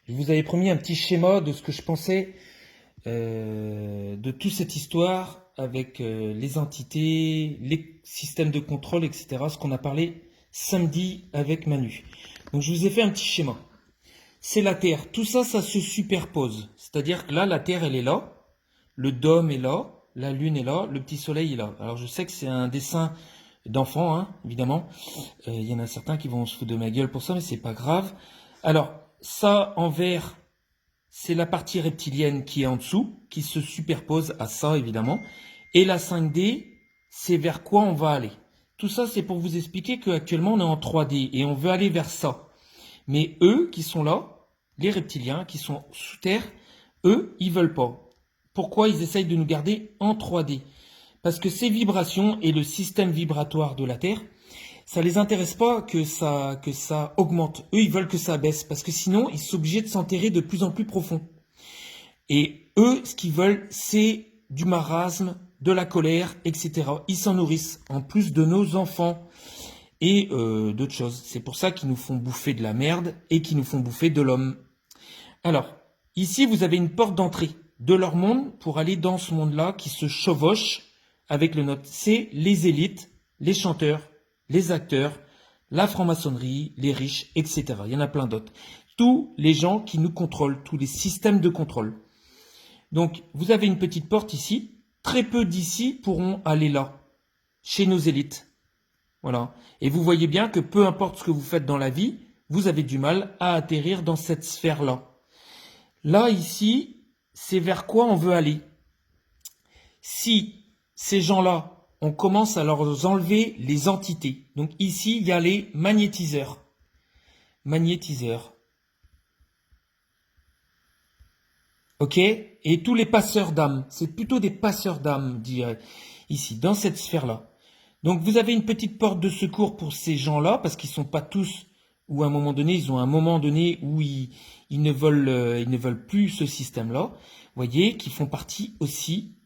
Je vous avais promis un petit schéma de ce que je pensais de toute cette histoire avec les entités, les systèmes de contrôle, etc. Ce qu'on a parlé samedi avec Manu. Donc je vous ai fait un petit schéma. C'est la Terre. Tout ça, ça se superpose. C'est-à-dire que là, la Terre, elle est là. Le dôme est là. La Lune est là. Le petit Soleil est là. Alors je sais que c'est un dessin d'enfant, hein, évidemment. Il y en a certains qui vont se foutre de ma gueule pour ça, mais c'est pas grave. Alors, ça en vert, c'est la partie reptilienne qui est en dessous, qui se superpose à ça, évidemment. Et la 5D, c'est vers quoi on va aller. Tout ça, c'est pour vous expliquer qu'actuellement, on est en 3D et on veut aller vers ça. Mais eux, qui sont là, les reptiliens, qui sont sous terre, eux, ils veulent pas. Pourquoi ils essayent de nous garder en 3D? Parce que ces vibrations et le système vibratoire de la Terre, ça les intéresse pas que ça augmente. Eux, ils veulent que ça baisse parce que sinon, ils sont obligés de s'enterrer de plus en plus profond. Et eux, ce qu'ils veulent, c'est du marasme, de la colère, etc. Ils s'en nourrissent, en plus de nos enfants et d'autres choses. C'est pour ça qu'ils nous font bouffer de la merde et qu'ils nous font bouffer de l'homme. Alors, ici, vous avez une porte d'entrée de leur monde pour aller dans ce monde-là qui se chevauche avec le nôtre. C'est les élites, les chanteurs, les acteurs, la franc-maçonnerie, les riches, etc. Il y en a plein d'autres. Tous les gens qui nous contrôlent, tous les systèmes de contrôle. Donc, vous avez une petite porte ici. Très peu d'ici pourront aller là, chez nos élites. Voilà. Et vous voyez bien que peu importe ce que vous faites dans la vie, vous avez du mal à atterrir dans cette sphère-là. Là, ici, c'est vers quoi on veut aller. Si ces gens-là, on commence à leur enlever les entités. Donc ici, il y a les magnétiseurs. Magnétiseurs. Ok? Et tous les passeurs d'âme. C'est plutôt des passeurs d'âme, je dirais, ici, dans cette sphère-là. Donc vous avez une petite porte de secours pour ces gens-là, parce qu'ils ne sont pas tous, ou à un moment donné, ils ont un moment donné où ils ne veulent plus ce système-là. Vous voyez, qui font partie aussi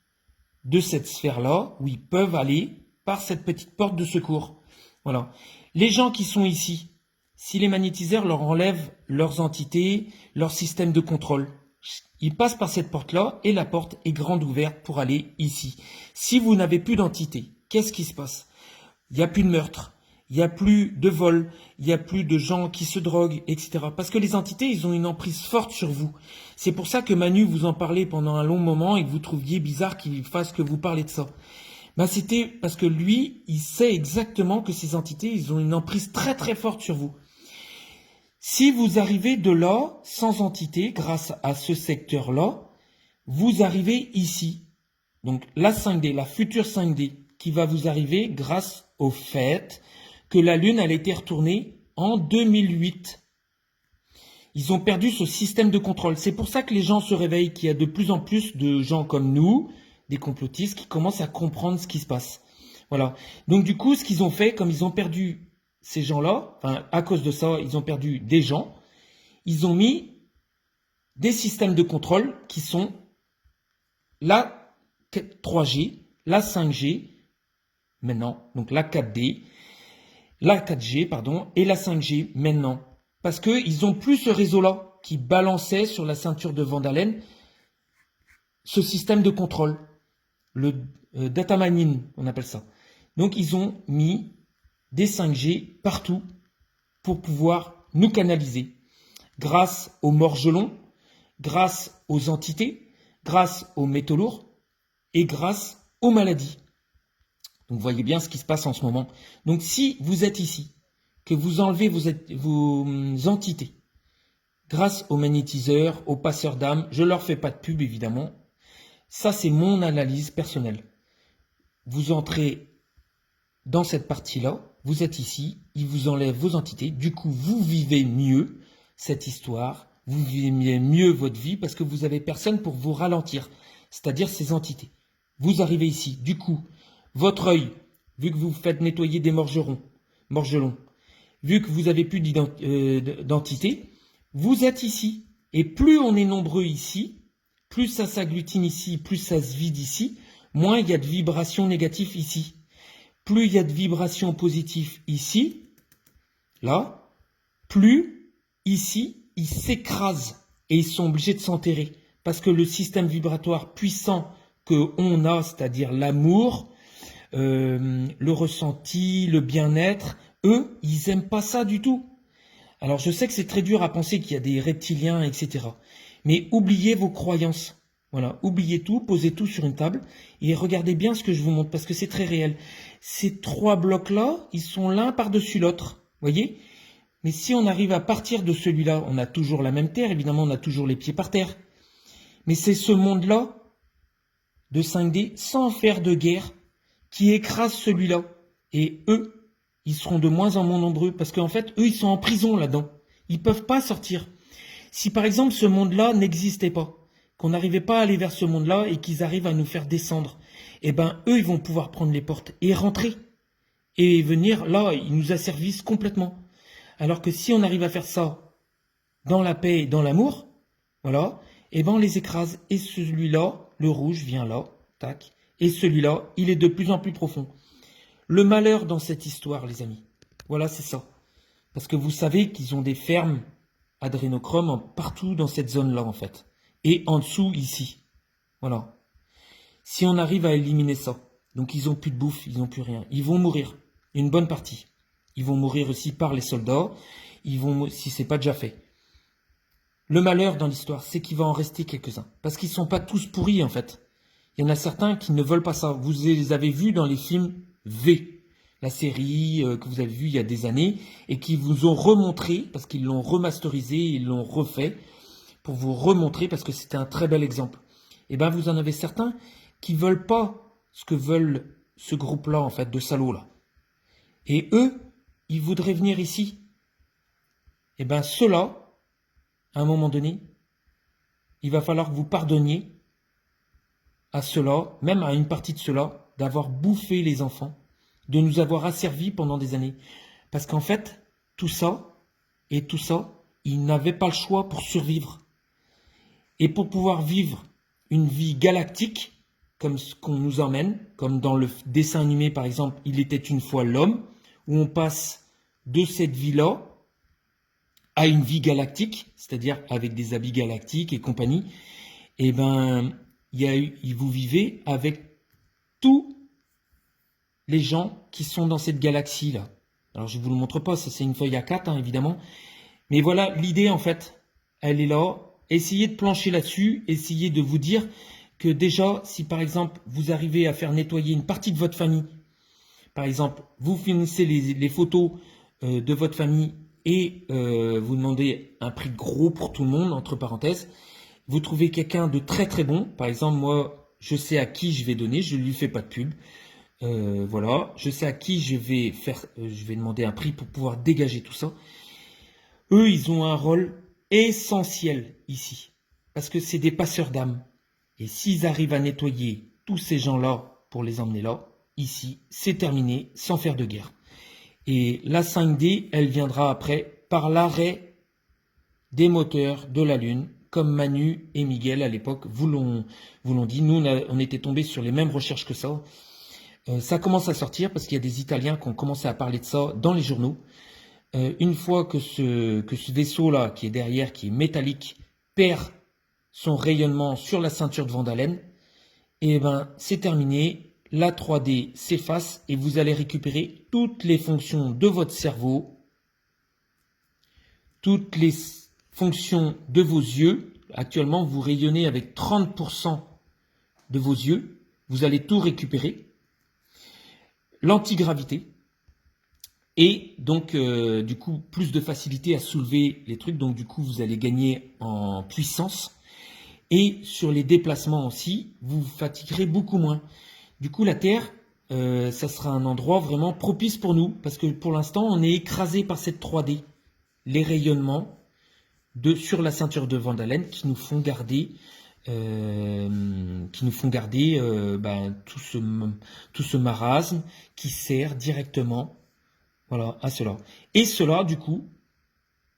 de cette sphère-là, où ils peuvent aller par cette petite porte de secours. Voilà. Les gens qui sont ici, si les magnétiseurs leur enlèvent leurs entités, leur système de contrôle, ils passent par cette porte-là et la porte est grande ouverte pour aller ici. Si vous n'avez plus d'entité, qu'est-ce qui se passe? Il n'y a plus de meurtre, il n'y a plus de vol, il n'y a plus de gens qui se droguent, etc. Parce que les entités, ils ont une emprise forte sur vous. C'est pour ça que Manu vous en parlait pendant un long moment et que vous trouviez bizarre qu'il fasse que vous parlez de ça. Ben, c'était parce que lui, il sait exactement que ces entités, ils ont une emprise très très forte sur vous. Si vous arrivez de là, sans entité, grâce à ce secteur-là, vous arrivez ici. Donc la 5D, la future 5D, qui va vous arriver grâce au fait que la Lune a été retournée en 2008. Ils ont perdu ce système de contrôle. C'est pour ça que les gens se réveillent, qu'il y a de plus en plus de gens comme nous, des complotistes, qui commencent à comprendre ce qui se passe. Voilà. Donc du coup, ce qu'ils ont fait, comme ils ont perdu ces gens-là, enfin à cause de ça, ils ont perdu des gens, ils ont mis des systèmes de contrôle qui sont la 3G, la 5G, maintenant, donc la 4D, la 4G, pardon, et la 5G maintenant. Parce qu'ils n'ont plus ce réseau-là qui balançait sur la ceinture de Van Allen ce système de contrôle, le data mining, on appelle ça. Donc ils ont mis des 5G partout pour pouvoir nous canaliser grâce aux morgelons, grâce aux entités, grâce aux métaux lourds et grâce aux maladies. Donc vous voyez bien ce qui se passe en ce moment. Donc si vous êtes ici, que vous enlevez vos entités, grâce aux magnétiseurs, aux passeurs d'âme, je ne leur fais pas de pub évidemment, ça c'est mon analyse personnelle. Vous entrez dans cette partie-là, vous êtes ici, ils vous enlèvent vos entités, du coup vous vivez mieux cette histoire, vous vivez mieux votre vie parce que vous n'avez personne pour vous ralentir, c'est-à-dire ces entités. Vous arrivez ici, du coup, votre œil, vu que vous faites nettoyer des morgelons, vu que vous n'avez plus d'entité, vous êtes ici. Et plus on est nombreux ici, plus ça s'agglutine ici, plus ça se vide ici, moins il y a de vibrations négatives ici. Plus il y a de vibrations positives ici, là, plus ici, il s'écrase et ils sont obligés de s'enterrer. Parce que le système vibratoire puissant qu'on a, c'est-à-dire l'amour, le ressenti, le bien-être, eux, ils aiment pas ça du tout. Alors je sais que c'est très dur à penser qu'il y a des reptiliens, etc. Mais oubliez vos croyances. Voilà, oubliez tout, posez tout sur une table et regardez bien ce que je vous montre parce que c'est très réel. Ces trois blocs-là, ils sont l'un par-dessus l'autre. Voyez? Mais si on arrive à partir de celui-là, on a toujours la même terre, évidemment, on a toujours les pieds par terre. Mais c'est ce monde-là de 5D sans faire de guerre qui écrase celui-là. Et eux, ils seront de moins en moins nombreux parce qu'en fait, eux, ils sont en prison là-dedans. Ils ne peuvent pas sortir. Si par exemple ce monde-là n'existait pas, qu'on n'arrivait pas à aller vers ce monde-là et qu'ils arrivent à nous faire descendre, eh ben eux, ils vont pouvoir prendre les portes et rentrer. Et venir là, ils nous asservissent complètement. Alors que si on arrive à faire ça dans la paix et dans l'amour, voilà, eh ben on les écrase. Et celui-là, le rouge vient là, tac. Et celui-là, il est de plus en plus profond. Le malheur dans cette histoire, les amis, voilà, c'est ça. Parce que vous savez qu'ils ont des fermes adrénochrome partout dans cette zone-là, en fait. Et en dessous, ici. Voilà. Si on arrive à éliminer ça, donc ils n'ont plus de bouffe, ils n'ont plus rien, ils vont mourir. Une bonne partie. Ils vont mourir aussi par les soldats, ils vont, si c'est pas déjà fait. Le malheur dans l'histoire, c'est qu'il va en rester quelques-uns. Parce qu'ils ne sont pas tous pourris, en fait. Il y en a certains qui ne veulent pas ça. Vous les avez vus dans les films V, la série que vous avez vue il y a des années, et qui vous ont remontré, parce qu'ils l'ont remasterisé, ils l'ont refait, pour vous remontrer, parce que c'était un très bel exemple. Et bien, vous en avez certains qui ne veulent pas ce que veulent ce groupe-là, en fait, de salauds, là. Et eux, ils voudraient venir ici. Et bien, ceux-là, à un moment donné, il va falloir que vous pardonniez à ceux-là, même à une partie de ceux-là, d'avoir bouffé les enfants, de nous avoir asservis pendant des années. Parce qu'en fait, tout ça, ils n'avaient pas le choix pour survivre. Et pour pouvoir vivre une vie galactique, comme ce qu'on nous emmène, comme dans le dessin animé par exemple, Il était une fois l'homme, où on passe de cette vie-là à une vie galactique, c'est-à-dire avec des habits galactiques et compagnie, et ben, vous vivez avec tous les gens qui sont dans cette galaxie-là. Alors je ne vous le montre pas, ça c'est une feuille A4 hein, évidemment, mais voilà l'idée en fait, elle est là. Essayez de plancher là-dessus, essayez de vous dire que déjà, si par exemple vous arrivez à faire nettoyer une partie de votre famille, par exemple, vous finissez les photos de votre famille et vous demandez un prix gros pour tout le monde, entre parenthèses, vous trouvez quelqu'un de très très bon, par exemple moi je sais à qui je vais donner, je ne lui fais pas de pub, voilà, je sais à qui je vais demander un prix pour pouvoir dégager tout ça. Eux, ils ont un rôle essentiel ici, parce que c'est des passeurs d'âme. Et s'ils arrivent à nettoyer tous ces gens-là pour les emmener là, ici, c'est terminé, sans faire de guerre. Et la 5D, elle viendra après par l'arrêt des moteurs de la Lune, comme Manu et Miguel à l'époque vous l'ont dit. Nous, on était tombés sur les mêmes recherches que ça. Ça commence à sortir parce qu'il y a des Italiens qui ont commencé à parler de ça dans les journaux. Une fois que ce vaisseau-là, qui est derrière, qui est métallique, perd son rayonnement sur la ceinture de Van Allen, et ben c'est terminé, la 3D s'efface et vous allez récupérer toutes les fonctions de votre cerveau, toutes les fonctions de vos yeux. Actuellement, vous rayonnez avec 30% de vos yeux, vous allez tout récupérer. L'antigravité. Et donc, du coup, plus de facilité à soulever les trucs. Donc, du coup, vous allez gagner en puissance. Et sur les déplacements aussi, vous vous fatiguerez beaucoup moins. Du coup, la Terre, ça sera un endroit vraiment propice pour nous. Parce que pour l'instant, on est écrasé par cette 3D. Les rayonnements sur la ceinture de Van Allen qui nous font garder, tout ce marasme qui sert directement, voilà, à cela. Et ceux-là, du coup,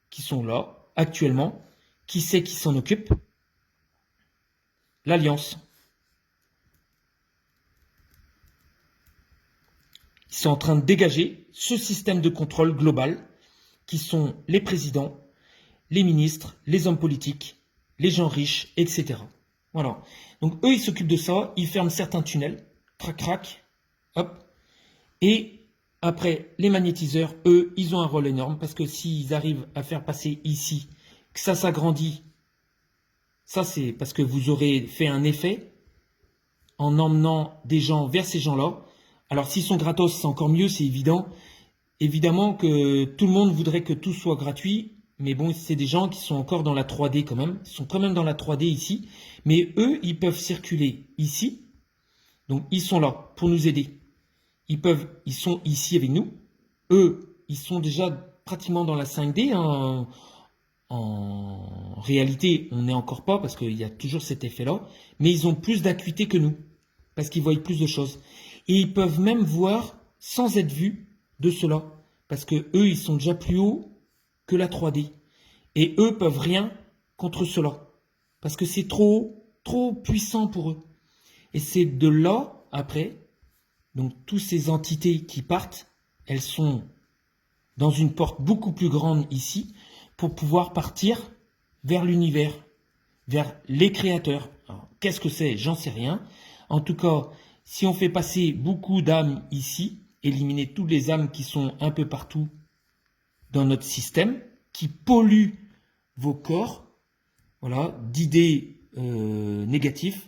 qui sont là, actuellement, qui c'est qui s'en occupe? L'Alliance. Ils sont en train de dégager ce système de contrôle global, qui sont les présidents, les ministres, les hommes politiques, les gens riches, etc. Voilà. Donc eux, ils s'occupent de ça, ils ferment certains tunnels, crac crac, hop. Et après, les magnétiseurs, eux, ils ont un rôle énorme parce que s'ils arrivent à faire passer ici, que ça s'agrandit, ça c'est parce que vous aurez fait un effet en emmenant des gens vers ces gens-là. Alors s'ils sont gratos, c'est encore mieux, c'est évident. Évidemment que tout le monde voudrait que tout soit gratuit, mais bon, c'est des gens qui sont encore dans la 3D quand même. Ils sont quand même dans la 3D ici, mais eux, ils peuvent circuler ici. Donc ils sont là pour nous aider. Ils sont ici avec nous. Eux, ils sont déjà pratiquement dans la 5D. Hein. En réalité, on n'est encore pas parce qu'il y a toujours cet effet-là, mais ils ont plus d'acuité que nous parce qu'ils voient plus de choses. Et ils peuvent même voir sans être vus de cela parce que eux, ils sont déjà plus hauts que la 3D. Et eux peuvent rien contre cela parce que c'est trop puissant pour eux. Et c'est de là, après, donc toutes ces entités qui partent, elles sont dans une porte beaucoup plus grande ici pour pouvoir partir vers l'univers, vers les créateurs. Qu'est-ce que c'est? J'en sais rien. En tout cas, si on fait passer beaucoup d'âmes ici, éliminer toutes les âmes qui sont un peu partout dans notre système, qui polluent vos corps, voilà, d'idées négatives,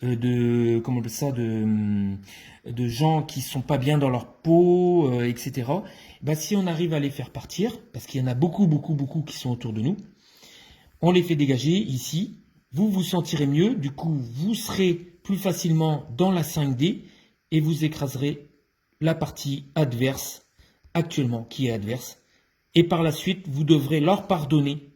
de gens qui sont pas bien dans leur peau, etc. Bah, si on arrive à les faire partir, parce qu'il y en a beaucoup qui sont autour de nous, on les fait dégager ici, vous vous sentirez mieux, du coup vous serez plus facilement dans la 5D et vous écraserez la partie adverse actuellement qui est adverse. Et par la suite, vous devrez leur pardonner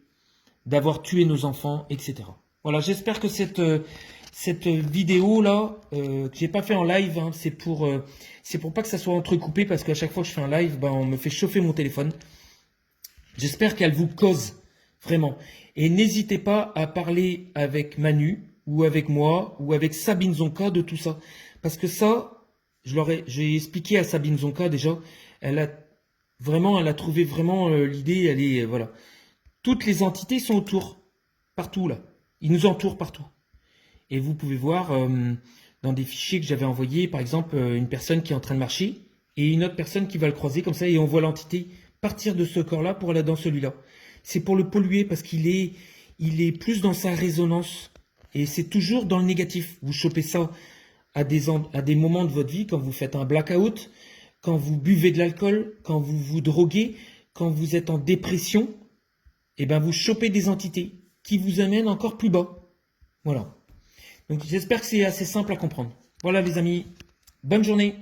d'avoir tué nos enfants, etc. Voilà, j'espère que cette vidéo là que j'ai pas fait en live, hein, c'est pour pas que ça soit entrecoupé parce qu'à chaque fois que je fais un live, ben, on me fait chauffer mon téléphone. J'espère qu'elle vous cause vraiment. Et n'hésitez pas à parler avec Manu ou avec moi ou avec Sabine Zonka de tout ça, parce que ça, j'ai expliqué à Sabine Zonka déjà. Elle a trouvé vraiment l'idée. Elle est voilà. Toutes les entités sont autour, partout là. Ils nous entourent partout. Et vous pouvez voir dans des fichiers que j'avais envoyés, par exemple, une personne qui est en train de marcher et une autre personne qui va le croiser comme ça, et on voit l'entité partir de ce corps-là pour aller dans celui-là. C'est pour le polluer parce qu'il est plus dans sa résonance. Et c'est toujours dans le négatif. Vous chopez ça à des moments de votre vie, quand vous faites un blackout, quand vous buvez de l'alcool, quand vous vous droguez, quand vous êtes en dépression, et ben vous chopez des entités qui vous amènent encore plus bas. Voilà. Donc j'espère que c'est assez simple à comprendre. Voilà les amis, bonne journée.